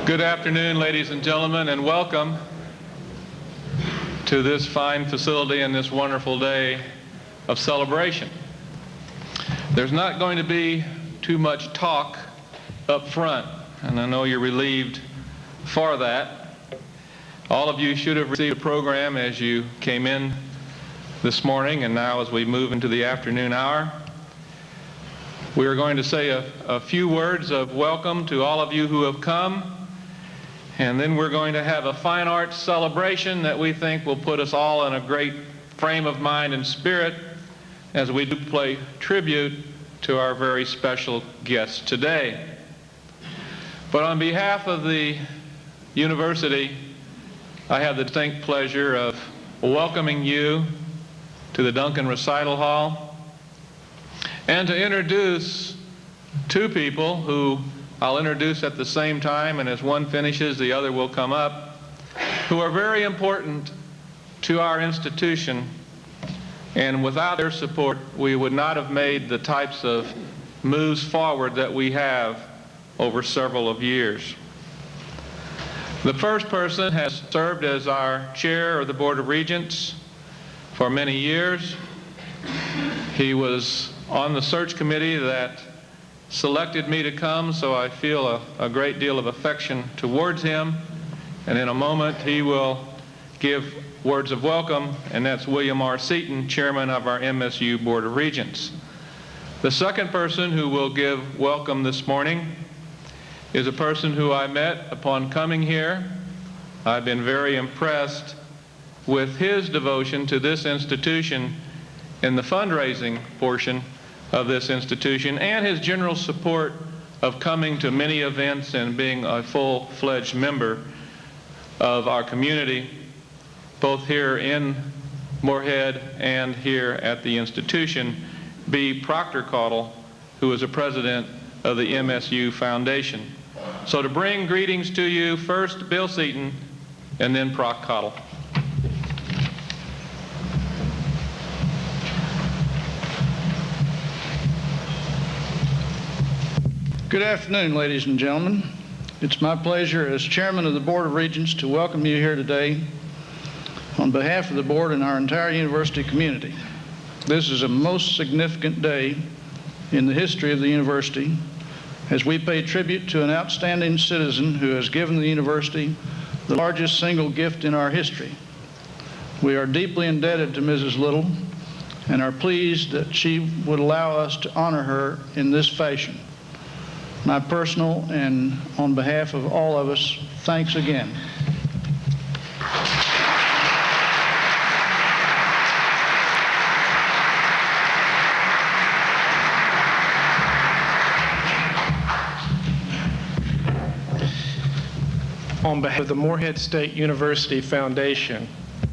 Good afternoon, ladies and gentlemen, and welcome to this fine facility and this wonderful day of celebration. There's not going to be too much talk up front, and I know you're relieved for that. All of you should have received a program as you came in this morning, and now as we move into the afternoon hour, we are going to say a few words of welcome to all of you who have come. And then we're going to have a fine arts celebration that we think will put us all in a great frame of mind and spirit as we do play tribute to our very special guest today. But on behalf of the university, I have the distinct pleasure of welcoming you to the Duncan Recital Hall and to introduce two people who I'll introduce at the same time, and as one finishes, the other will come up, who are very important to our institution, and without their support, we would not have made the types of moves forward that we have over several of years. The first person has served as our chair of the Board of Regents for many years. He was on the search committee that selected me to come, so I feel a great deal of affection towards him. And in a moment, he will give words of welcome, and that's William R. Seaton, chairman of our MSU Board of Regents. The second person who will give welcome this morning is a person who I met upon coming here. I've been very impressed with his devotion to this institution in the fundraising portion of this institution, and his general support of coming to many events and being a full-fledged member of our community, both here in Moorhead and here at the institution, B. Proctor Caudil, who is a president of the MSU Foundation. So to bring greetings to you, first Bill Seaton and then Proc Caudil. Good afternoon, ladies and gentlemen. It's my pleasure as chairman of the Board of Regents to welcome you here today on behalf of the board and our entire university community. This is a most significant day in the history of the university as we pay tribute to an outstanding citizen who has given the university the largest single gift in our history. We are deeply indebted to Mrs. Little and are pleased that she would allow us to honor her in this fashion. My personal and on behalf of all of us, thanks again. On behalf of the Moorhead State University Foundation,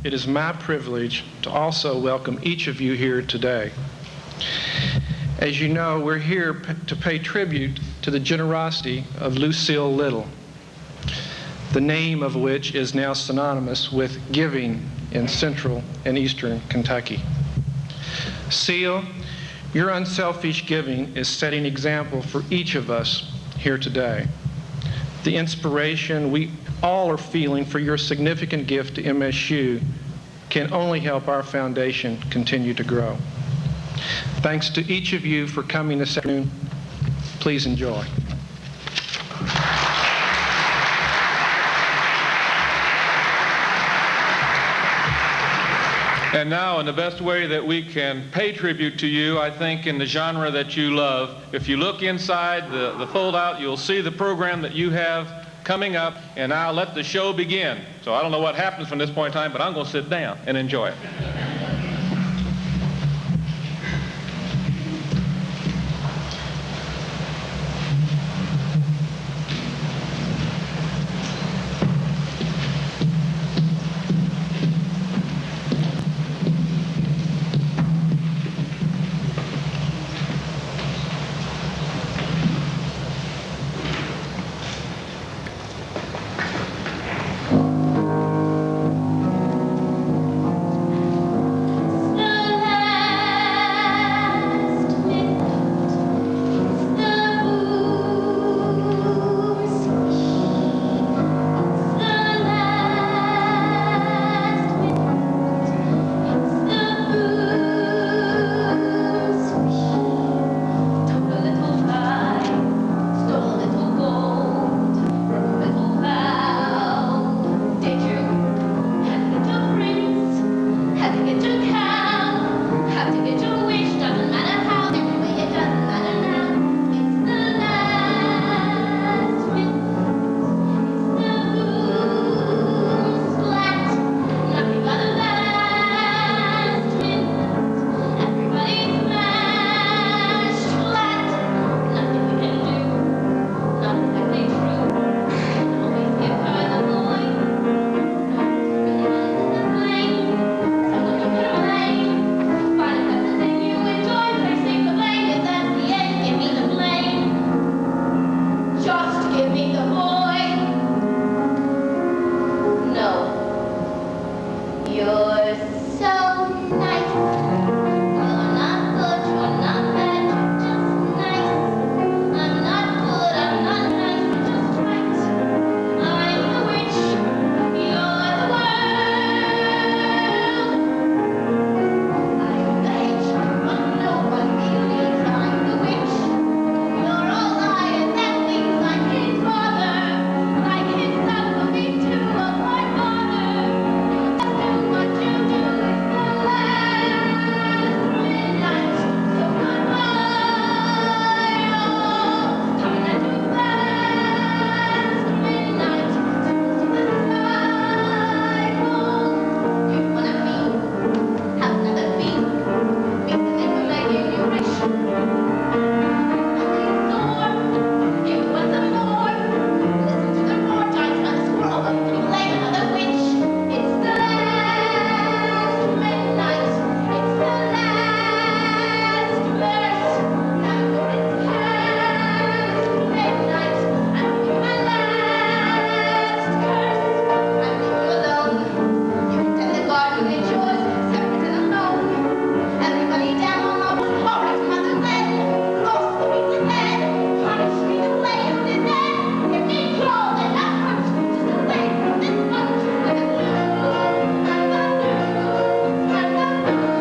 it is my privilege to also welcome each of you here today. As you know, we're here to pay tribute to the generosity of Lucile Little, the name of which is now synonymous with giving in central and eastern Kentucky. Lucile, your unselfish giving is setting example for each of us here today. The inspiration we all are feeling for your significant gift to MSU can only help our foundation continue to grow. Thanks to each of you for coming this afternoon. Please enjoy. And now, in the best way that we can pay tribute to you, I think in the genre that you love, if you look inside the fold-out, you'll see the program that you have coming up, and now let the show begin. So I don't know what happens from this point in time, but I'm going to sit down and enjoy it. meet the boy. No. You're so nice. You're not good, you're not bad, you're just nice. I'm not good, I'm not nice, you're just right. I'm the witch, you're the world. I'm the H, but no one believes I'm the witch. You're all liars and things like his father, like his son will be too, of my father. Just do what you do, it's the last midnight. So goodbye, all. Coming at you last midnight. To the sky falls. You wanna be, have another beat. Beat the name of like you rich. You want some more? Listen to the roar, giants by the squirrel, but you blame another witch. It's the last midnight. It's the last verse. Now you're in past midnight. I'm in my last curse. I'm leaving you alone. You pretend the garden is yours, separate and alone. Everybody down on the forest, motherland. Cross the beach and then punish me the way you did then. Give me claws and not punch, just away from this bunch. I'm the blue, I'm the blue, I'm the blue.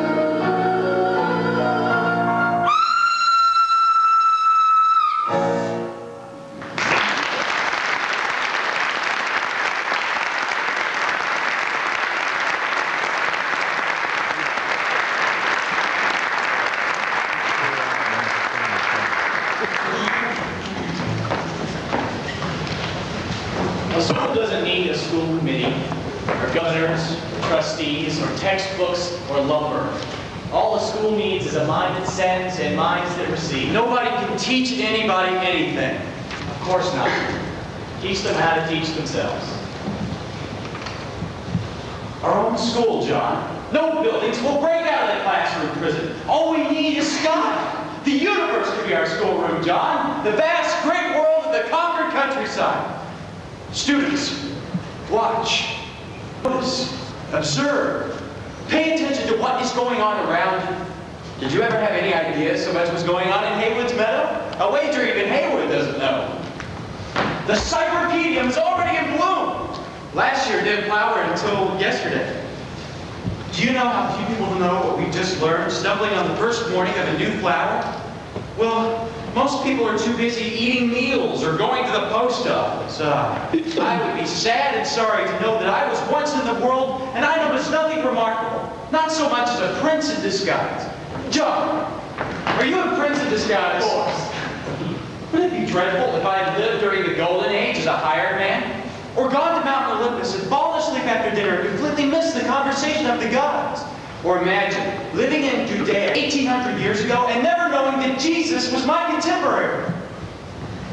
A school doesn't need a school committee, or governors, or trustees, or textbooks, or lumber. All a school needs is a mind that sends and minds that receive. Nobody can teach anybody anything. Of course not. Teach them how to teach themselves. Our own school, John. No buildings will break out of the classroom prison. All we need is sky. The universe could be our schoolroom, John. The vast, great world of the conquered countryside. Students, watch, notice, observe. Pay attention to what is going on around you. Did you ever have any idea so much was going on in Haywood's meadow? A wager even Haywood doesn't know. The cypripedium is already in bloom. Last year didn't flower until yesterday. Do you know how few people know what we just learned, stumbling on the first morning of a new flower? Well, most people are too busy eating meals or going to the post office. I would be sad and sorry to know that I was once in the world and I noticed nothing remarkable. Not so much as a prince in disguise. John, are you a prince in disguise? Of course. Would it be dreadful if I had lived during the golden age as a hired man? Or gone to Mount Olympus and fallen asleep after dinner and completely missed the conversation of the gods? Or imagine living in Judea 1,800 years ago and never knowing that Jesus was my contemporary.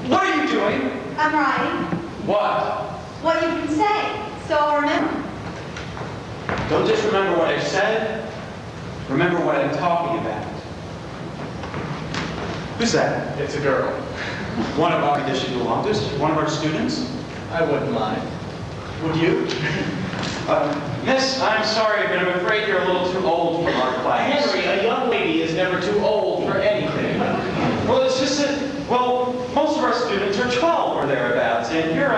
What are you doing? I'm writing What? what you've been saying, so I'll remember. Don't just remember what I've said. Remember what I'm talking about. Who's that? It's a girl. One of our condition belongs to us? One of our students? I wouldn't mind. Would you? Miss, I'm sorry, but I'm afraid you're a little too old for our class. Henry, a young lady is never too old for anything. Well, it's just that, well, most of our students are 12 or thereabouts, and you're,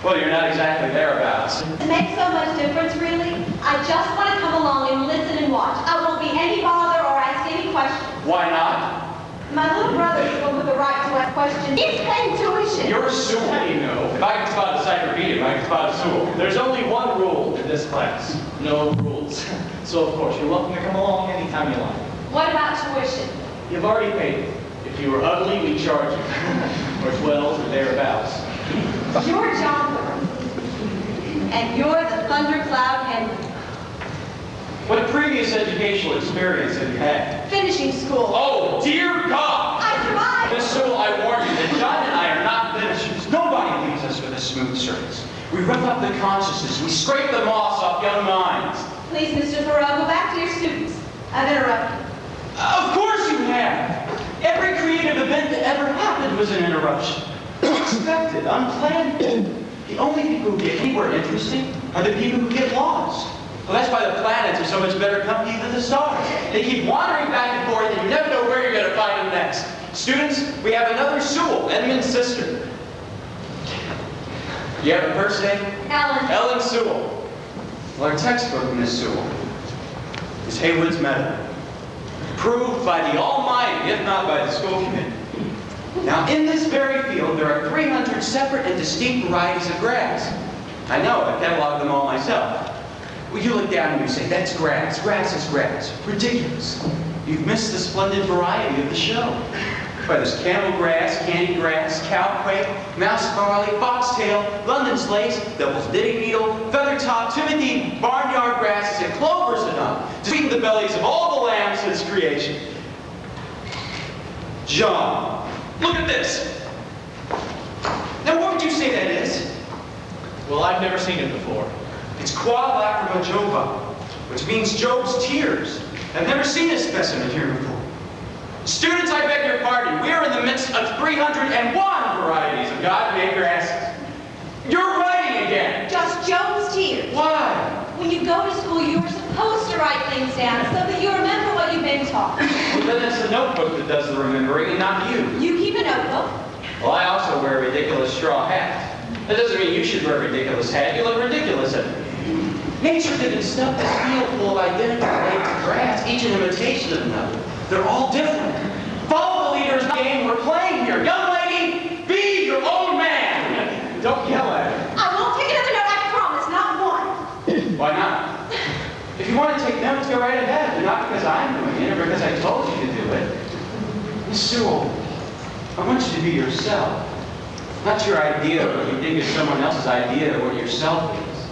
well, you're not exactly thereabouts. Does it make so much difference, really? I just want to come along and listen and watch. I won't be any bother or ask any questions. Why not? My little brother is the one with the right to ask questions. He's paying tuition. You're a Sewell. You know. If I can spot a cyclopedia, I can spot a Sewell. There's only one rule in this class. No rules. So, of course, you're welcome to come along anytime you like. What about tuition? You've already paid it. If you were ugly, we'd charge you. Or 12 or thereabouts. You're John Thorne. And you're the thundercloud Henry. What previous educational experience have you had? Finishing school. Oh, dear God! I survived. Miss Sewell, I warn you that John and I are not finishers. Nobody leaves us with a smooth surface. We rough up the consciousness. We scrape the moss off young minds. Please, Mr. Thoreau, go back to your students. I've interrupted. Of course you have. Every creative event that ever happened was an interruption. Expected. unexpected, unplanned. The only people who get anywhere interesting are the people who get lost. Well, that's why the planets are so much better company than the stars. They keep wandering back and forth, and you never know where you're going to find them next. Students, we have another Sewell, Edmund's sister. You have a first name? Ellen. Ellen Sewell. Well, our textbook, Miss Sewell, is Haywood's Meadow. Proved by the Almighty, if not by the school committee. Now, in this very field, there are 300 separate and distinct varieties of grass. I know, I've cataloged them all myself. Well, you look down and you say, that's grass. Grass is grass. Ridiculous. You've missed the splendid variety of the show. Why, there's camel grass, candy grass, cowquake, mouse barley, foxtail, London's lace, devil's knitting needle, feathertop, timothy, barnyard grasses, and clovers enough to feed the bellies of all the lambs since creation. John, look at this. Now, what would you say that is? Well, I've never seen it before. It's Qua Lacrima Jova, which means Job's tears. I've never seen a specimen here before. Students, I beg your pardon. We are in the midst of 301 varieties of God-made grasses. You're writing again. Just Job's tears. Why? When you go to school, you are supposed to write things down so that you remember what you've been taught. Well, then it's the notebook that does the remembering and not you. You keep a notebook. Well, I also wear a ridiculous straw hat. That doesn't mean you should wear a ridiculous hat. You look ridiculous in it. Nature didn't stuff this field full of identical blades of grass, each an imitation of another. They're all different. Follow the leader's game we're playing here. Young lady, be your own man. Don't yell at her. I won't take another note, I promise, not one. Why not? If you want to take notes, go right ahead, but not because I'm doing it or because I told you to do it. Miss Sewell, I want you to be yourself. Not your idea of what you think is someone else's idea of what yourself is.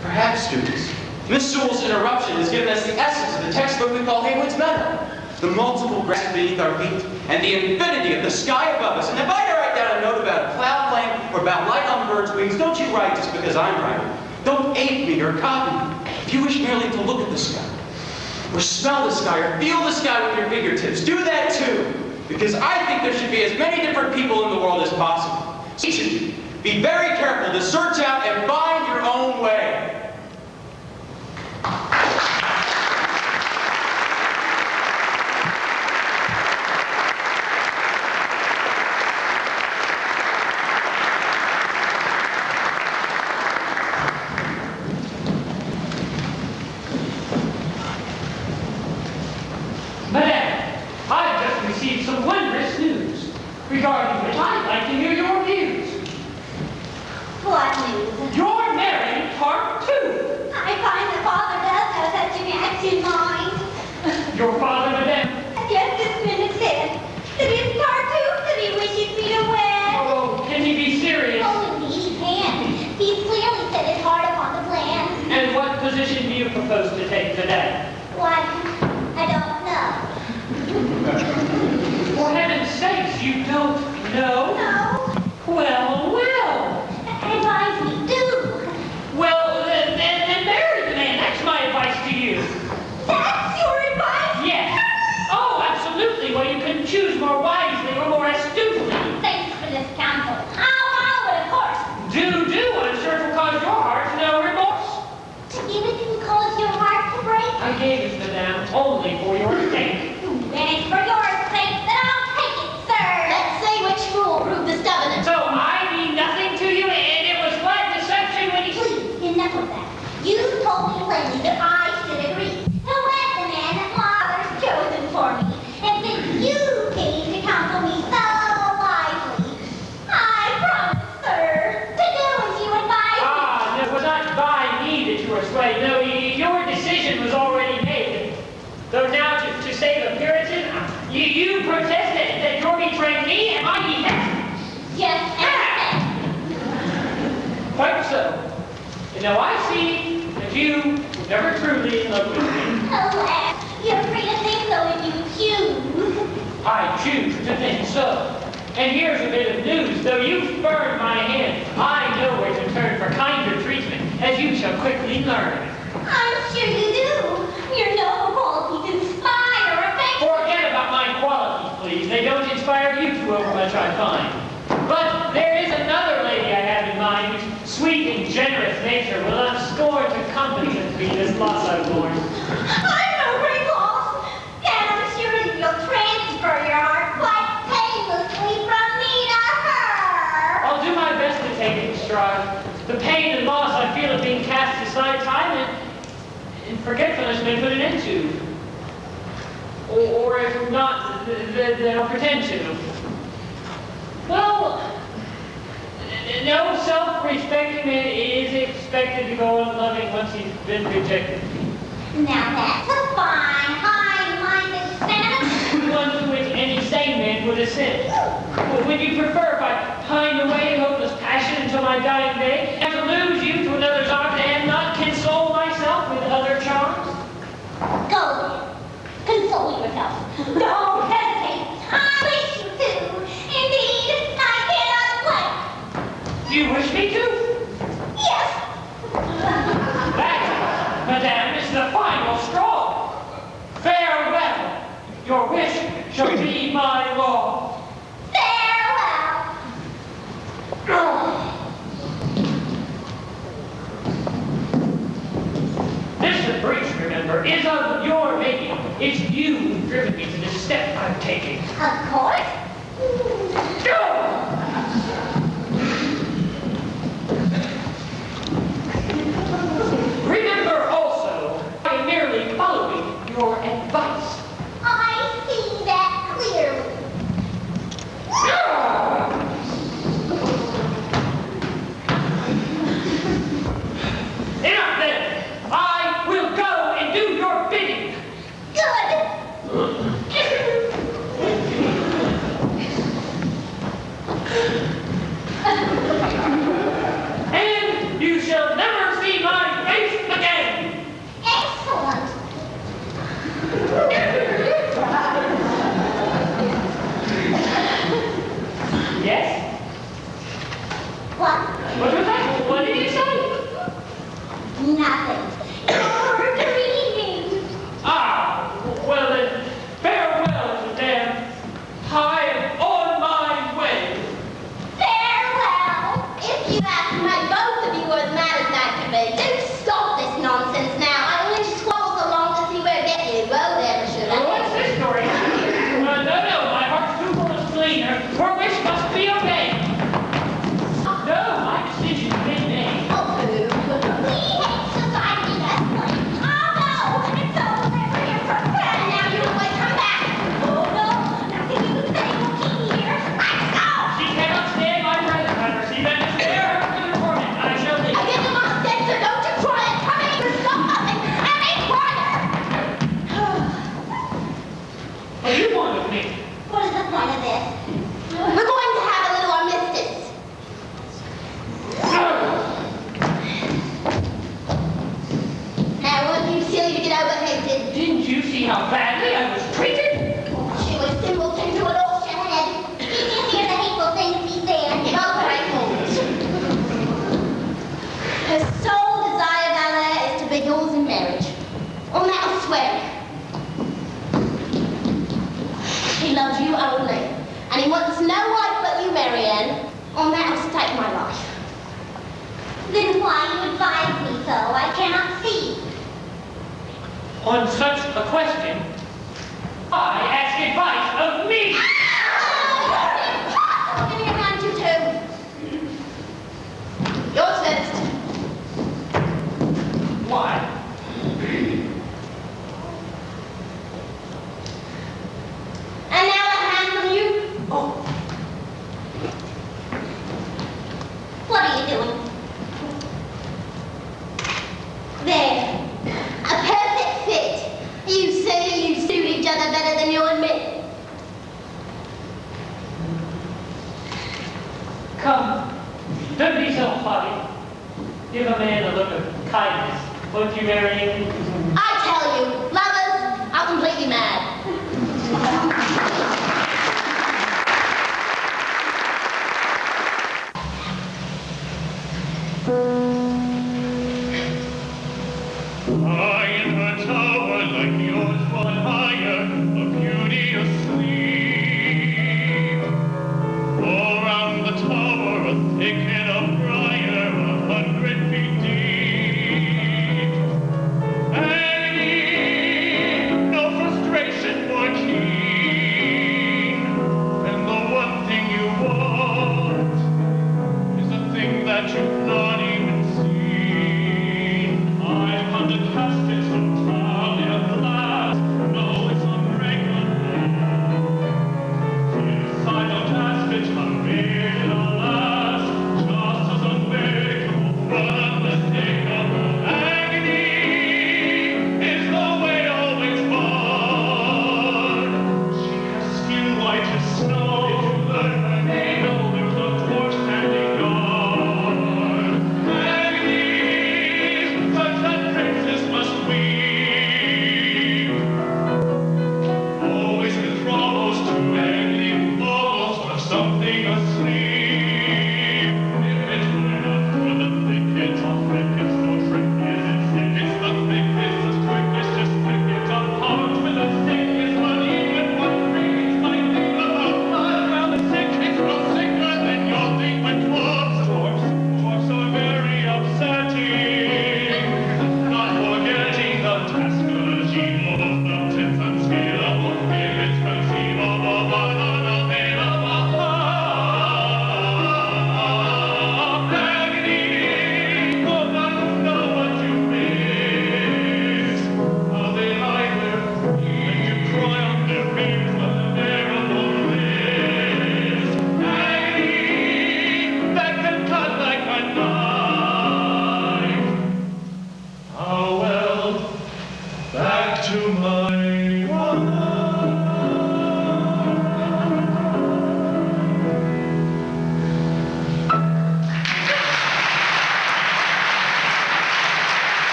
Perhaps, students, Miss Sewell's interruption has given us the essence of the textbook we call Haywood's Meadow. The multiple grass beneath our feet, and the infinity of the sky above us. And if I write down a note about a cloud flame or about light on birds' wings, don't you write just because I'm writing. Don't ape me or copy me. If you wish merely to look at the sky, or smell the sky, or feel the sky with your fingertips, do that too. Because I think there should be as many different people in the world as possible. Each of you, be very careful to search out and find your own way. Madam, I've just received some wondrous news, regarding which I'd like to hear your views. What news? You're married part 2. I find that Father does have such an act in mind. Your father, madam? Just this minute said that in part 2 that he wishes me to wed. Oh, can he be serious? Oh, indeed he can. He's clearly set his heart upon the plan. And what position do you propose to take today? Why, I don't know. For heaven's sakes, you don't know? No. Well, well. Advise me, do. Well, then marry the man. That's my advice to you. That's your advice? Yes. Oh, absolutely. Well, you can choose more wisely or more astutely. Thanks for this counsel. I'll of course. Do, I'm sure it will cause your heart no remorse. To give it didn't cause your heart to break? I gave it, madame, only for your sake. When it's for your sake, then I'll take it, sir. Let's say which fool proved the stubbornness. So I mean nothing to you, and it was flat deception when you... Please, enough of that. You told me plainly that I should agree to wed the man that Father's chosen for me. And since you came to counsel me so wisely, I promise, sir, to do as you advise me. Ah, no, it was not by me that you were swayed. No, your decision was already made. Though now, to save appearances, you protested that you're betraying me and my behest. Just as Quite so. And now I see that you were never truly in love with me. alas, you're free to think so if you choose. I choose to think so. And here's a bit of news. Though you've burned my hand, I know where to turn for kinder treatment, as you shall quickly learn. I'm sure you do. Your noble qualities inspire affection. Forget about my qualities, please. They don't inspire you too overmuch, I find. this loss I've borne. I'm no great loss, and I'm sure that you'll transfer your heart quite painlessly from me to her. I'll do my best to take it in stride. The pain and loss I feel of being cast aside time and forgetfulness may put an end to. Or if not, then I'll pretend to. Well, no self-respecting man is expected to go on loving once he's been rejected. Now that's a fine, high-minded fantasy. One to which any sane man would assent. Would you prefer if I pine away in hopeless passion until my dying day, and to lose you to another's arms and not console myself with other charms? Go then. Console yourself. Don't hesitate. I wish you to. Indeed, I cannot wait. You wish me to? Yes. That, madame, is the final straw. Farewell. Your wish shall be my law. Farewell. This breach, remember, is of your making. It's you who've driven me to this step I'm taking. Of course. Remember also, I'm merely following your advice. I see that clearly. Enough then! I will go and do your bidding. And you shall never see my face again. Excellent. Yes? What? What was that? What did you say? Nothing. You're dreaming. Ah, well then, farewell, madame. I am on my way. Farewell. If you ask me, both of you are as mad as that can be. Do stop this nonsense now. I only just swallowed so long to see where it gets you. Well, never should I. What's this story? No, my heart's too full of spleen. Her wish must be obeyed. No, my decision is made. Oh, pooh. We hate society, that's plain. Oh, no. It's over there for your first friend. Now you always come back. Oh, no. Nothing you can say will keep me here. Let's go. She cannot stand my presence. I perceive that to spare her further torment. I shall leave. I didn't want to say, so don't you try it. Come in here, stop nothing, and be quiet. What do you want of me? What is the point of this? We're going to have a little armistice. Now, won't you silly to get overhated? Didn't you see how badly I was treated? She was simpleton to an old head. You can hear the hateful things he said. Both right homes. Her sole desire, Valère, is to be yours in marriage. On that I swear. He loves you only. And he wants no wife but you, Marianne. On that I'll stake my life. Then why you advise me so? I cannot see. On such a question, I ask advice of me. Give me around you two. Yours first. Why? And now a hand from you. Oh, What are you doing? There. A perfect fit. You say you suit each other better than you and me. come. Don't be so haughty. Give a man a look of kindness. Won't you marry him? I tell you, lovers are completely mad. High in her tower, like yours, but higher, a beauty asleep. All round the tower, a thicket of briar, 100 feet deep.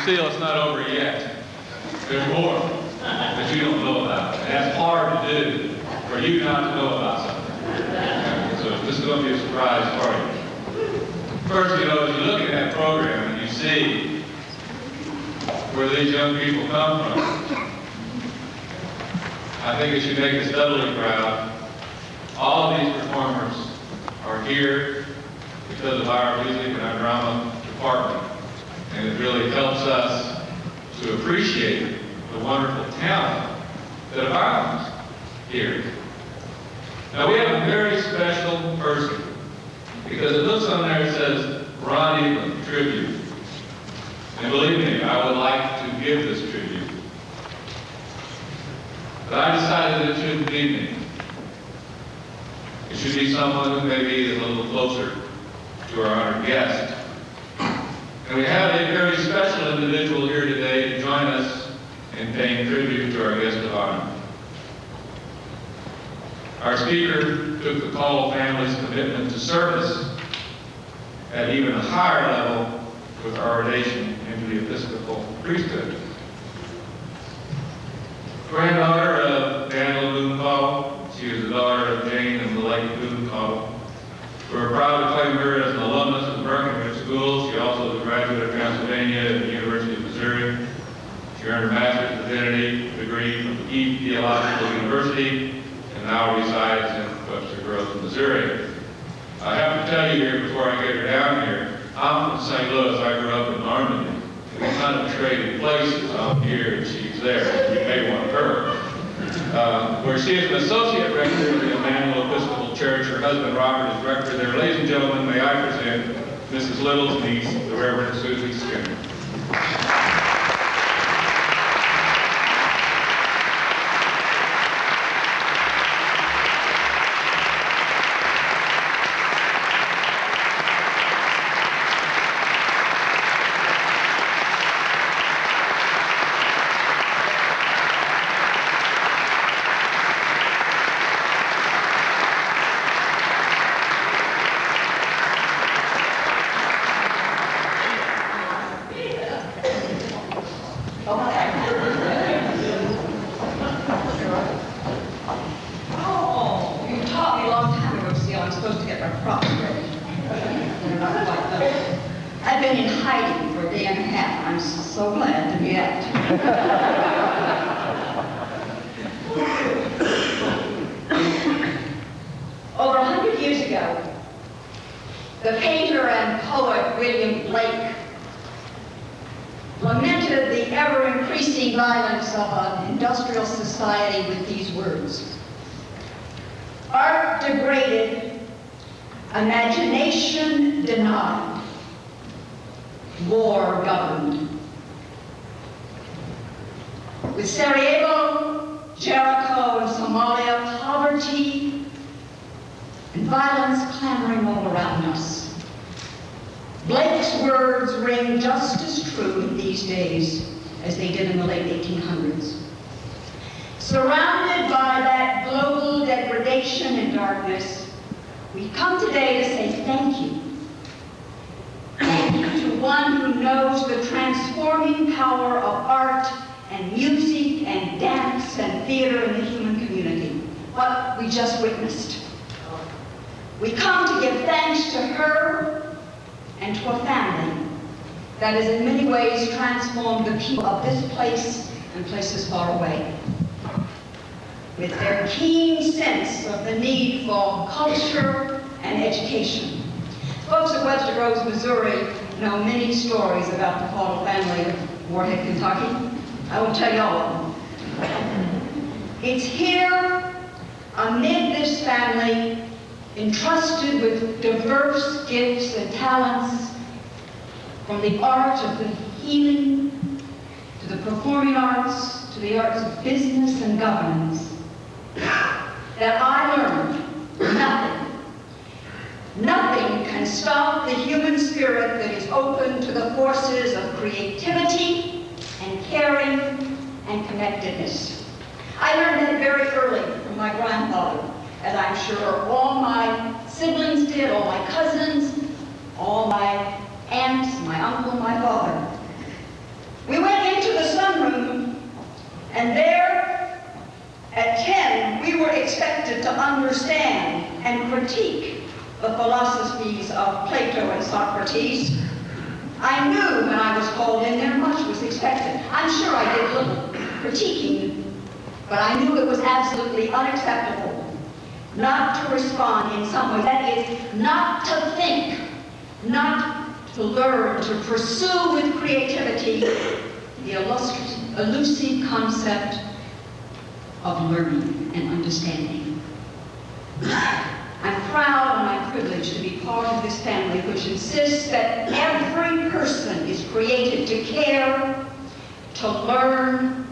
Lucile, it's not over yet. There's more that you don't know about. And that's hard to do for you not to know about something. So this is going to be a surprise for you. First, you know, as you look at that program and you see where these young people come from, I think it should make us doubly proud. All of these performers are here because of our music and our drama department. And it really helps us to appreciate the wonderful talent that abounds here. Now we have a very special person, because it looks on there, it says Ron Evelyn Tribute. And believe me, I would like to give this tribute. But I decided it shouldn't be me. It should be someone who maybe is a little closer to our honored guest. And we have a very special individual here today to join us in paying tribute to our guest of honor. Our speaker took the Caudil family's commitment to service at even a higher level with our ordination into the Episcopal priesthood. Granddaughter of Daniel Boone Caudil, she is the daughter of Jane and the late Boone Caudil. We're proud to claim her as an alumnus of the Breckenridge School. She also is a graduate of Pennsylvania at the University of Missouri. She earned her Master's of Divinity degree from E. Theological University and now resides in Webster Groves, Missouri. I have to tell you here before I get her down here, I'm from St. Louis. I grew up in Normandy. We kind of traded places. I'm here and she's there. You may want her. Where she is an associate rector of the Emmanuel Episcopal Church. Her husband Robert is rector there. Ladies and gentlemen, may I present Mrs. Little's niece, the Reverend Susie Skinner. I've been in hiding for a day and a half. I'm so glad to be out. Over 100 years ago, the painter and poet William Blake lamented the ever-increasing violence of an industrial society with these words: "Art degraded, imagination denied, war governed." With Sarajevo, Jericho, and Somalia, poverty and violence clamoring all around us, Blake's words ring just as true in these days as they did in the late 1800s. Surrounded by that global degradation and darkness, we come today to say thank you. Thank you to one who knows the transforming power of art and music and dance and theater in the human community, what we just witnessed. We come to give thanks to her and to a family that has in many ways transformed the people of this place and places far away. With their keen sense of the need for culture and education. Folks at Webster Groves, Missouri know many stories about the Caudil family of Moorhead, Kentucky. I will tell you all of them. It's here, amid this family, entrusted with diverse gifts and talents, from the art of the healing, to the performing arts, to the arts of business and governance, that I learned nothing can stop the human spirit that is open to the forces of creativity and caring and connectedness. I learned that very early from my grandfather, as I'm sure all my siblings did, all my cousins, all my aunts, my uncle, my father. We went into the sunroom, and there, at 10, we were expected to understand and critique the philosophies of Plato and Socrates. I knew when I was called in there much was expected. I'm sure I did a little critiquing, but I knew it was absolutely unacceptable not to respond in some way. That is, not to think, not to learn, to pursue with creativity the elusive concept of learning and understanding. I'm proud and I'm privileged to be part of this family which insists that every person is created to care, to learn,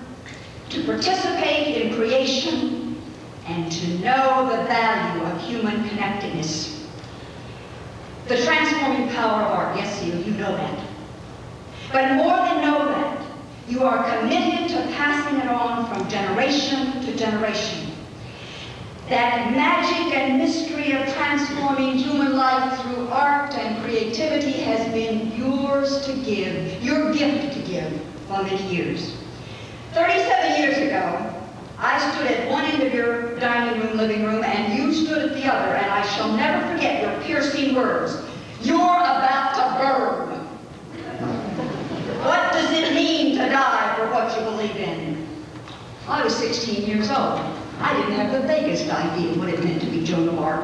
to participate in creation, and to know the value of human connectedness. The transforming power of art, yes, Seal, you know that. But more than know that, you are committed to passing it on from generation to generation. That magic and mystery of transforming human life through art and creativity has been yours to give, your gift to give for many years. 37 years ago, I stood at one end of your dining room, living room, and you stood at the other, and I shall never forget your piercing words. You're about to burn. What does it mean to die for what you believe in? I was 16 years old. I didn't have the vaguest idea what it meant to be Joan of Arc.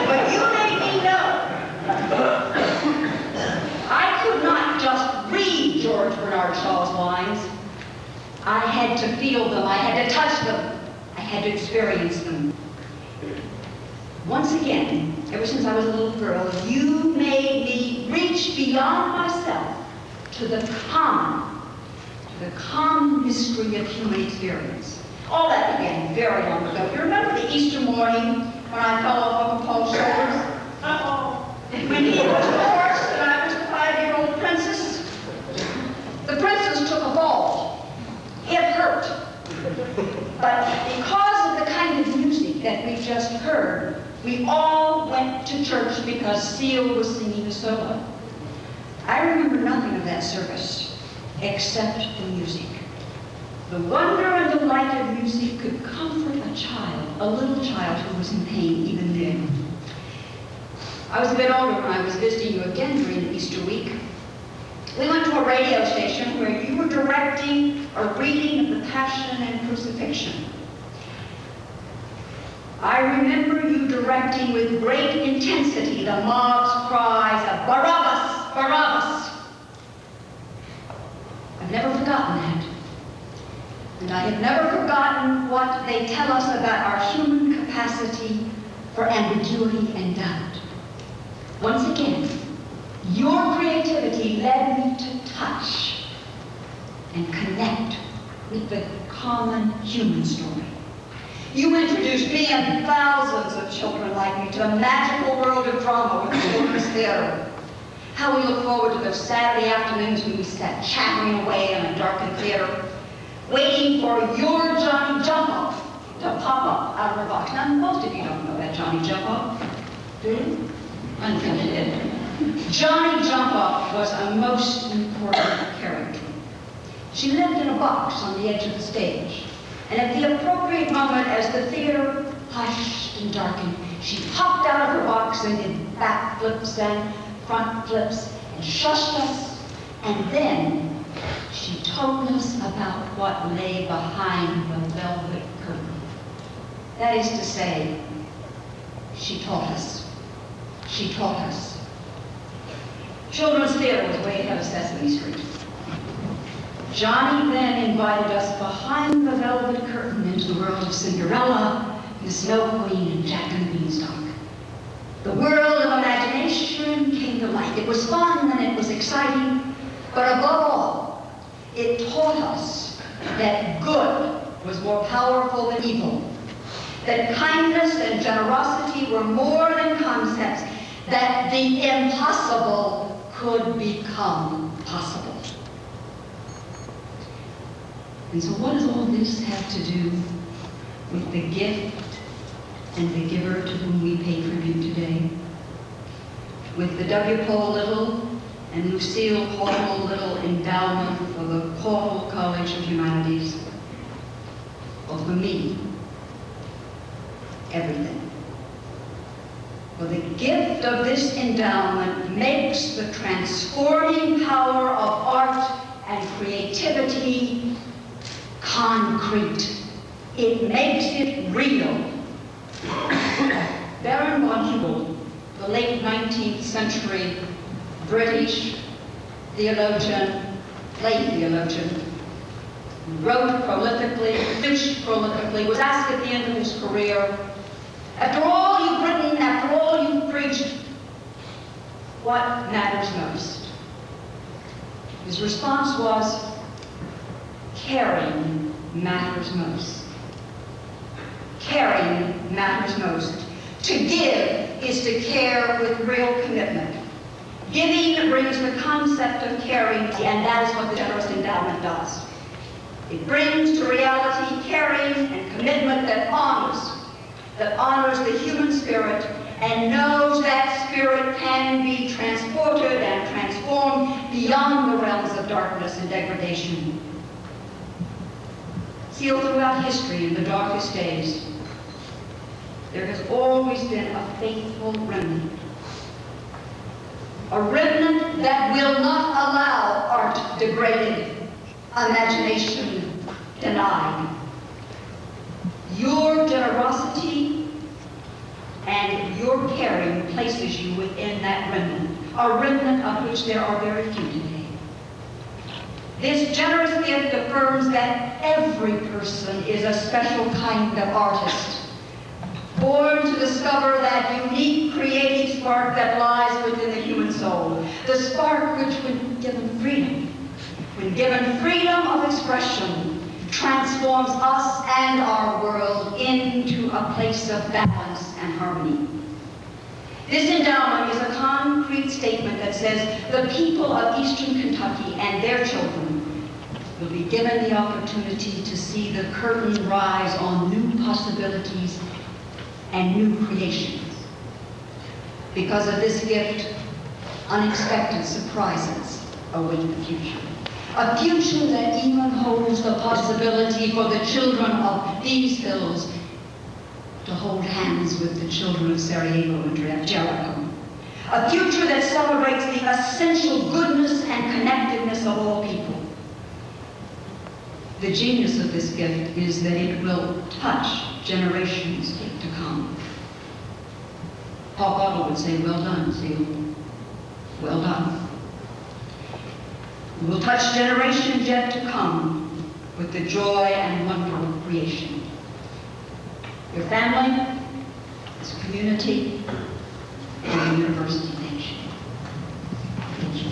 But you made me know. I could not just read George Bernard Shaw's lines. I had to feel them. I had to touch them. I had to experience them. Once again, ever since I was a little girl, you made me reach beyond myself to the common mystery of human experience. All that began very long ago. You remember the Easter morning when I fell off Uncle Paul's shoulders? Uh-oh. When he was the horse and I was the 5-year-old princess? The princess took a fall. It hurt. But because of the kind of music that we just heard, we all went to church because Seal was singing a solo. I remember nothing of that service except the music. The wonder and delight of music could comfort a child, a little child who was in pain even then. I was a bit older when I was visiting you again during the Easter week. We went to a radio station where you were directing a reading of the Passion and Crucifixion. I remember you directing with great intensity the mob's cries of Barabbas, Barabbas. I've never forgotten that. And I have never forgotten what they tell us about our human capacity for ambiguity and doubt. Once again, your creativity led me to touch and connect with the common human story. You introduced me and thousands of children like me to the magical world of drama with the children's theater. How we look forward to those Saturday afternoons when we sat chattering away in a darkened theater, waiting for your Johnny Jump-Off to pop up out of the box. Now, most of you don't know that Johnny Jump-Off, do you? I think you did. Johnny Jump-Off was a most important character. She lived in a box on the edge of the stage. And at the appropriate moment, as the theater hushed and darkened, she popped out of her box and did back flips and front flips and shushed us. And then she told us about what lay behind the velvet curtain. That is to say, she taught us. She taught us. Children's theater was way ahead of Sesame Street. Johnny then invited us behind the velvet curtain into the world of Cinderella, the Snow Queen, and Jack and the Beanstalk. The world of imagination came to life. It was fun and it was exciting, but above all, it taught us that good was more powerful than evil, that kindness and generosity were more than concepts, that the impossible could become possible. And so what does all this have to do with the gift and the giver to whom we pay tribute today? With the W. Paul Little and Lucile Caudil little endowment for the Caudil College of Humanities. Well, for me, everything. For the gift of this endowment makes the transforming power of art and creativity concrete. It makes it real. Baron von Hubel, the late 19th century British theologian, lay theologian, wrote prolifically, preached prolifically, was asked at the end of his career, after all you've written, after all you've preached, what matters most? His response was, caring matters most. Caring matters most. To give is to care with real commitment. Giving brings the concept of caring, and that is what the generous endowment does. It brings to reality caring and commitment that honors the human spirit and knows that spirit can be transported and transformed beyond the realms of darkness and degradation. See, throughout history in the darkest days, there has always been a faithful remnant. A remnant that will not allow art degraded, imagination denied. Your generosity and your caring places you within that remnant, a remnant of which there are very few today. This generous gift affirms that every person is a special kind of artist, born to discover that unique creative spark that lies within the human soul, the spark which, when given freedom of expression, transforms us and our world into a place of balance and harmony. This endowment is a concrete statement that says the people of Eastern Kentucky and their children will be given the opportunity to see the curtain rise on new possibilities and new creations. Because of this gift, unexpected surprises await the future. A future that even holds the possibility for the children of these hills to hold hands with the children of Sarajevo and Jericho. A future that celebrates the essential goodness and connectedness of all people. The genius of this gift is that it will touch generations yet to come. Paul Caudil would say, well done, Lucile. Well done. We will touch generations yet to come with the joy and wonder of creation. Your family, this community, and the university nation. Thank you.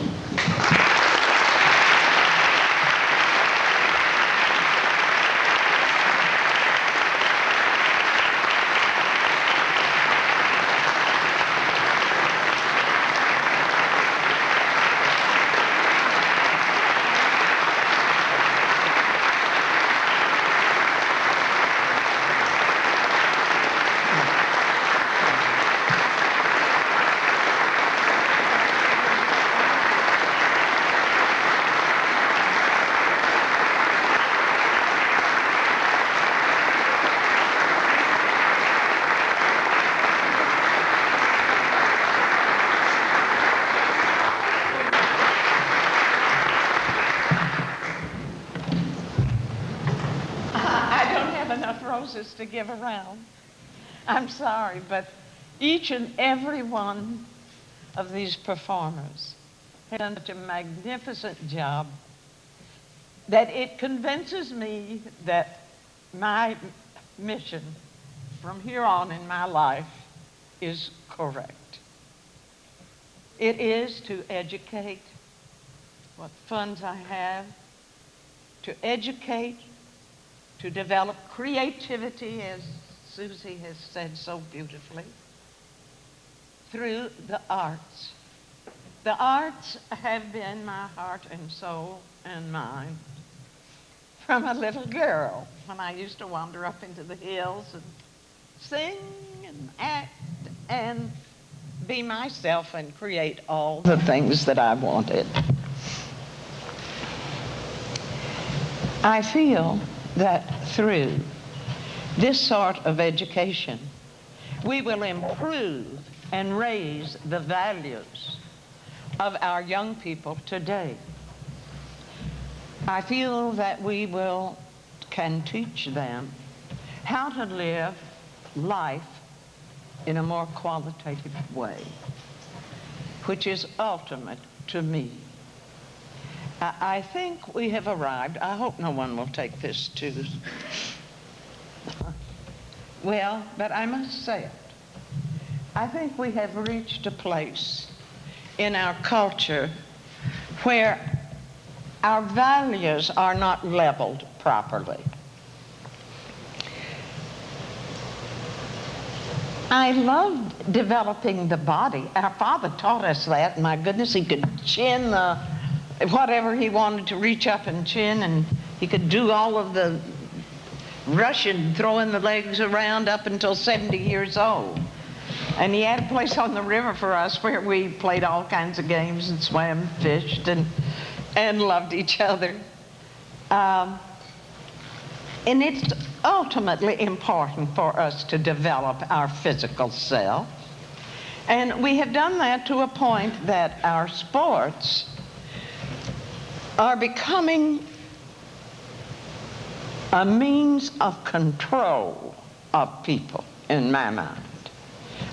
To give around. I'm sorry, but each and every one of these performers has done such a magnificent job that it convinces me that my mission from here on in my life is correct. It is to educate what funds I have, to educate, to develop creativity, as Susie has said so beautifully, through the arts. The arts have been my heart and soul and mind from a little girl when I used to wander up into the hills and sing and act and be myself and create all the things that I wanted. I feel that through this sort of education, we will improve and raise the values of our young people today. I feel that we can teach them how to live life in a more qualitative way, which is ultimate to me. I think we have arrived. I hope no one will take this too well, but I must say it. I think we have reached a place in our culture where our values are not leveled properly. I loved developing the body. Our father taught us that. My goodness, he could chin whatever he wanted to reach up and chin, and he could do all of the rushing, throwing the legs around up until 70 years old. And he had a place on the river for us where we played all kinds of games and swam, fished, and loved each other. And it's ultimately important for us to develop our physical self. And we have done that to a point that our sports are becoming a means of control of people, in my mind.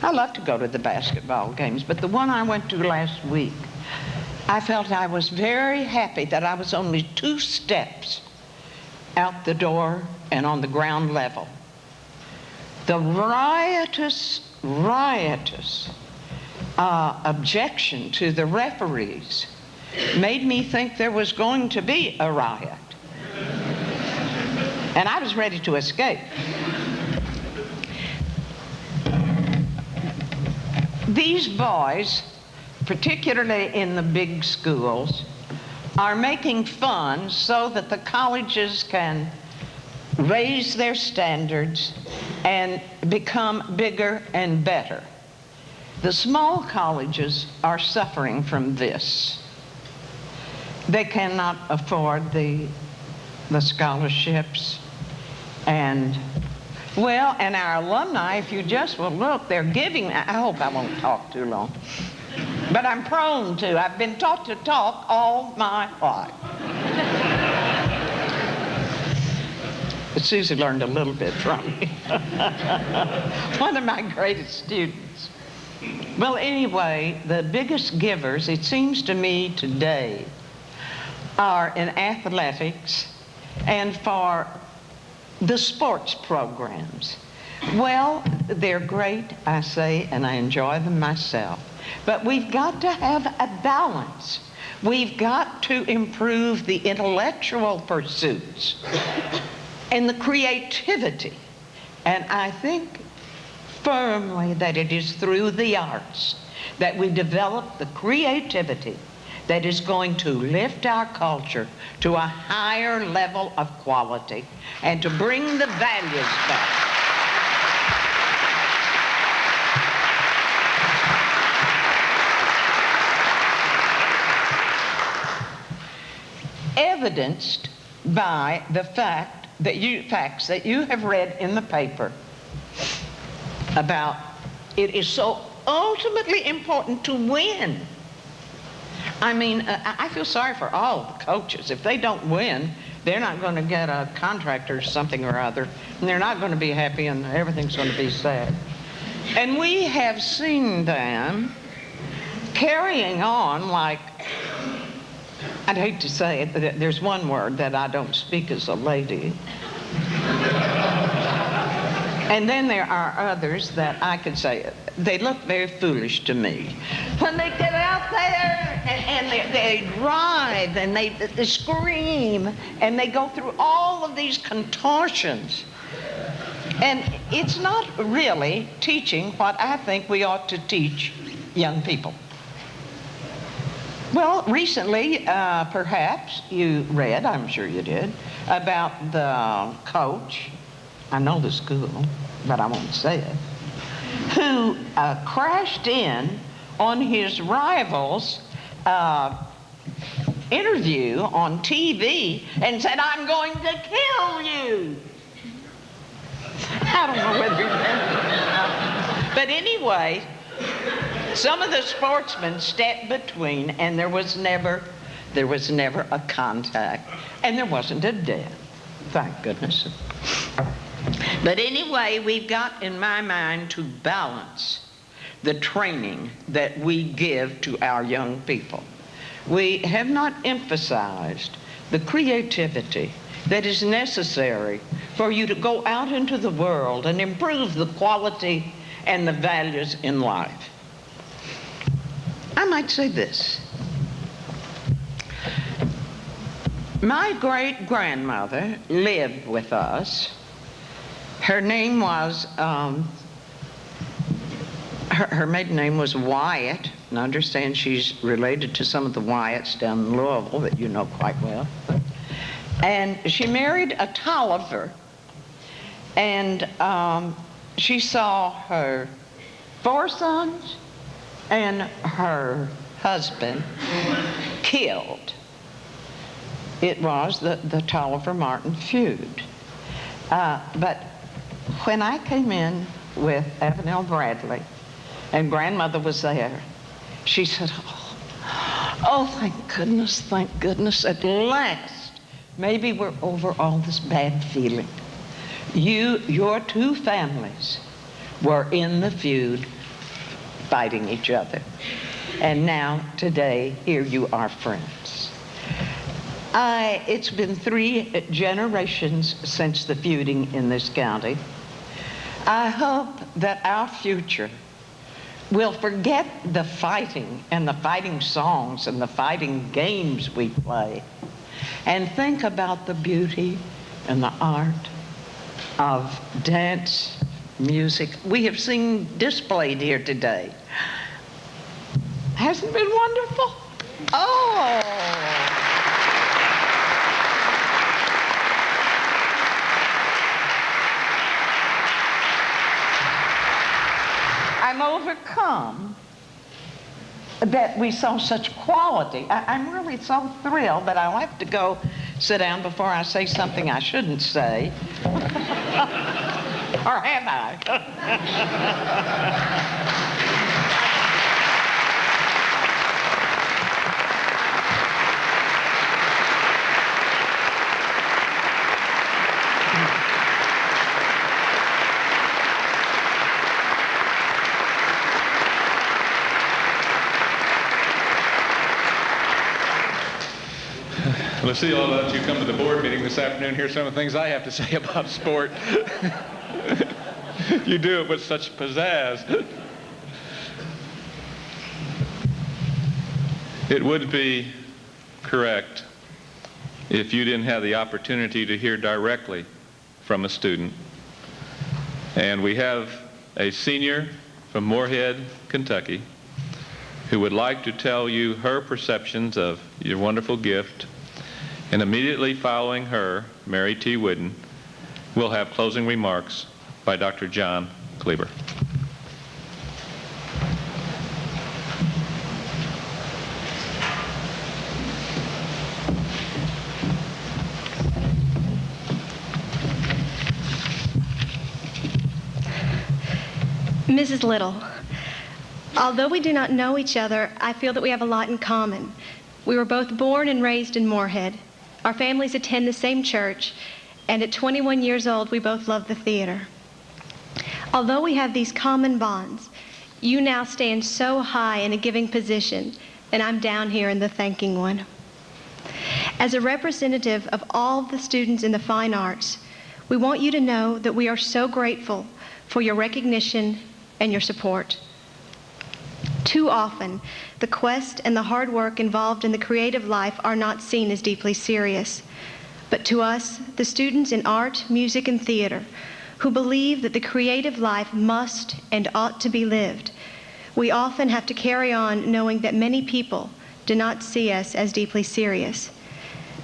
I love to go to the basketball games, but the one I went to last week, I felt I was very happy that I was only 2 steps out the door and on the ground level. The riotous objection to the referees made me think there was going to be a riot. And I was ready to escape. These boys, particularly in the big schools, are making fun so that the colleges can raise their standards and become bigger and better. The small colleges are suffering from this. They cannot afford the scholarships, and our alumni, if you just will look, they're giving. I hope I won't talk too long, but I'm prone to. I've been taught to talk all my life. But Susie learned a little bit from me. One of my greatest students. Well, anyway, the biggest givers, it seems to me today, are in athletics and for the sports programs. Well, they're great, I say, and I enjoy them myself. But we've got to have a balance. We've got to improve the intellectual pursuits and the creativity. And I think firmly that it is through the arts that we develop the creativity that is going to lift our culture to a higher level of quality and to bring the values back. Evidenced by the facts that you have read in the paper about it is so ultimately important to win. I mean, I feel sorry for all the coaches. If they don't win, they're not going to get a contract or something or other, and they're not going to be happy, and everything's going to be sad. And we have seen them carrying on like, I'd hate to say it, there's one word that I don't speak as a lady. And then there are others that I could say, they look very foolish to me. When they get out there and they drive and they scream and they go through all of these contortions. And it's not really teaching what I think we ought to teach young people. Well, recently, perhaps you read, I'm sure you did, about the coach. I know the school, but I won't say it. who crashed in on his rival's interview on TV and said, "I'm going to kill you." I don't know whether you remember that. But anyway, some of the sportsmen stepped between, and there was never a contact, and there wasn't a death. Thank goodness. But anyway, we've got, in my mind, to balance the training that we give to our young people. We have not emphasized the creativity that is necessary for you to go out into the world and improve the quality and the values in life. I might say this. My great-grandmother lived with us. Her name was, her maiden name was Wyatt, and I understand she's related to some of the Wyatts down in Louisville that you know quite well. And she married a Tolliver, and she saw her 4 sons and her husband killed. It was the Tolliver-Martin feud. But when I came in with Avenel Bradley, and Grandmother was there, she said, oh, thank goodness, at last, maybe we're over all this bad feeling. Your 2 families were in the feud, fighting each other. And now, today, here you are friends. It's been 3 generations since the feuding in this county. I hope that our future will forget the fighting and the fighting songs and the fighting games we play and think about the beauty and the art of dance, music we have seen displayed here today. Hasn't it been wonderful? Oh! I'm overcome that we saw such quality. I'm really so thrilled that I'll have to go sit down before I say something I shouldn't say. Or have I? Lucile, I'll let you come to the board meeting this afternoon. Here's some of the things I have to say about sport. You do it with such pizzazz. It would be correct if you didn't have the opportunity to hear directly from a student. And we have a senior from Moorhead, Kentucky, who would like to tell you her perceptions of your wonderful gift. And immediately following her, Mary T. Whidden, we'll have closing remarks by Dr. John Kleber. Mrs. Little, although we do not know each other, I feel that we have a lot in common. We were both born and raised in Moorhead. Our families attend the same church, and at 21 years old, we both love the theater. Although we have these common bonds, you now stand so high in a giving position, and I'm down here in the thanking one. As a representative of all the students in the fine arts, we want you to know that we are so grateful for your recognition and your support. Too often, the quest and the hard work involved in the creative life are not seen as deeply serious. But to us, the students in art, music, and theater, who believe that the creative life must and ought to be lived, we often have to carry on knowing that many people do not see us as deeply serious.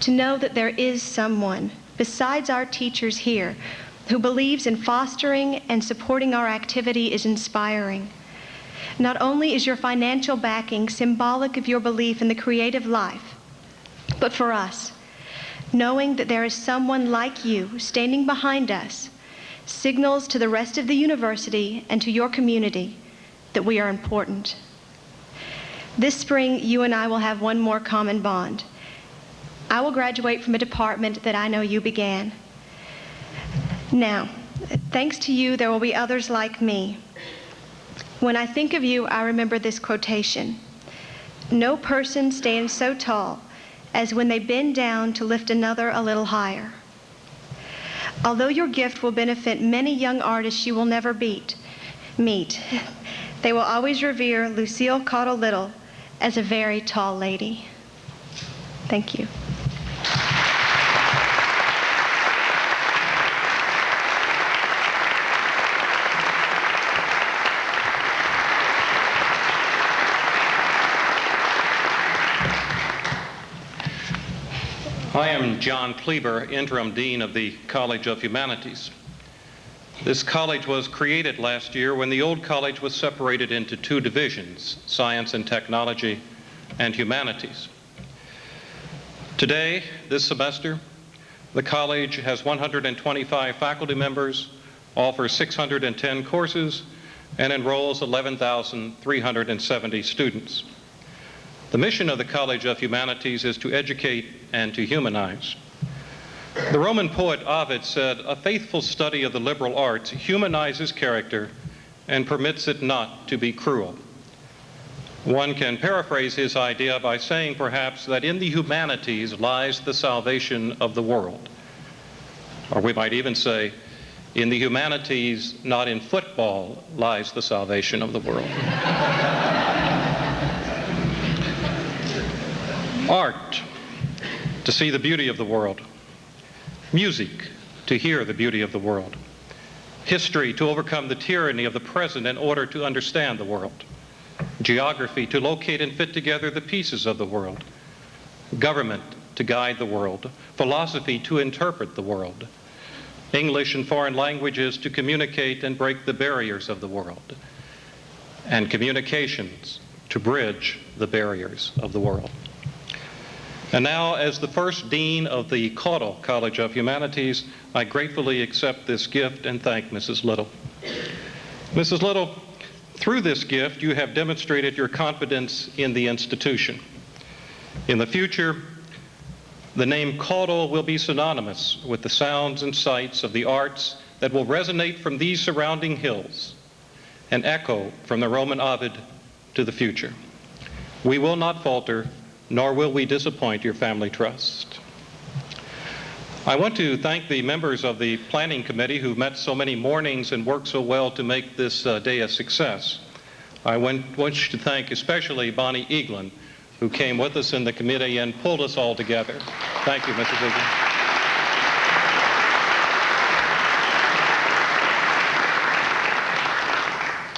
To know that there is someone, besides our teachers here, who believes in fostering and supporting our activity is inspiring. Not only is your financial backing symbolic of your belief in the creative life, but for us, knowing that there is someone like you standing behind us signals to the rest of the university and to your community that we are important. This spring, you and I will have one more common bond. I will graduate from a department that I know you began. Now, thanks to you, there will be others like me. When I think of you, I remember this quotation: "No person stands so tall as when they bend down to lift another a little higher." Although your gift will benefit many young artists you will never meet, they will always revere Lucile Caudil as a very tall lady. Thank you. I am John Kleber, Interim Dean of the College of Humanities. This college was created last year when the old college was separated into two divisions, Science and Technology and Humanities. Today, this semester, the college has 125 faculty members, offers 610 courses, and enrolls 11,370 students. The mission of the College of Humanities is to educate and to humanize. The Roman poet Ovid said, "A faithful study of the liberal arts humanizes character and permits it not to be cruel." One can paraphrase his idea by saying perhaps that in the humanities lies the salvation of the world. Or we might even say, in the humanities, not in football, lies the salvation of the world. Art, to see the beauty of the world. Music, to hear the beauty of the world. History, to overcome the tyranny of the present in order to understand the world. Geography, to locate and fit together the pieces of the world. Government, to guide the world. Philosophy, to interpret the world. English and foreign languages, to communicate and break the barriers of the world. And communications, to bridge the barriers of the world. And now, as the first dean of the Caudil College of Humanities, I gratefully accept this gift and thank Mrs. Little. Mrs. Little, through this gift, you have demonstrated your confidence in the institution. In the future, the name Caudil will be synonymous with the sounds and sights of the arts that will resonate from these surrounding hills and echo from the Roman Ovid to the future. We will not falter, nor will we disappoint your family trust. I want to thank the members of the planning committee who met so many mornings and worked so well to make this day a success. I wish to thank especially Bonnie Eaglin, who came with us in the committee and pulled us all together. Thank you, Mrs. Eaglin.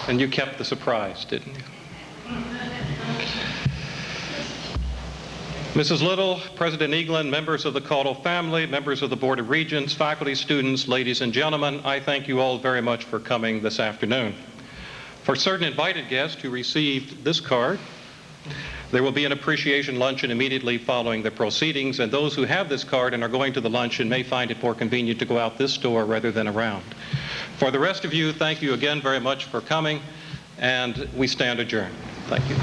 And you kept the surprise, didn't you? Mrs. Little, President Eaglin, members of the Caudil family, members of the Board of Regents, faculty, students, ladies and gentlemen, I thank you all very much for coming this afternoon. For certain invited guests who received this card, there will be an appreciation luncheon immediately following the proceedings, and those who have this card and are going to the luncheon may find it more convenient to go out this door rather than around. For the rest of you, thank you again very much for coming, and we stand adjourned. Thank you.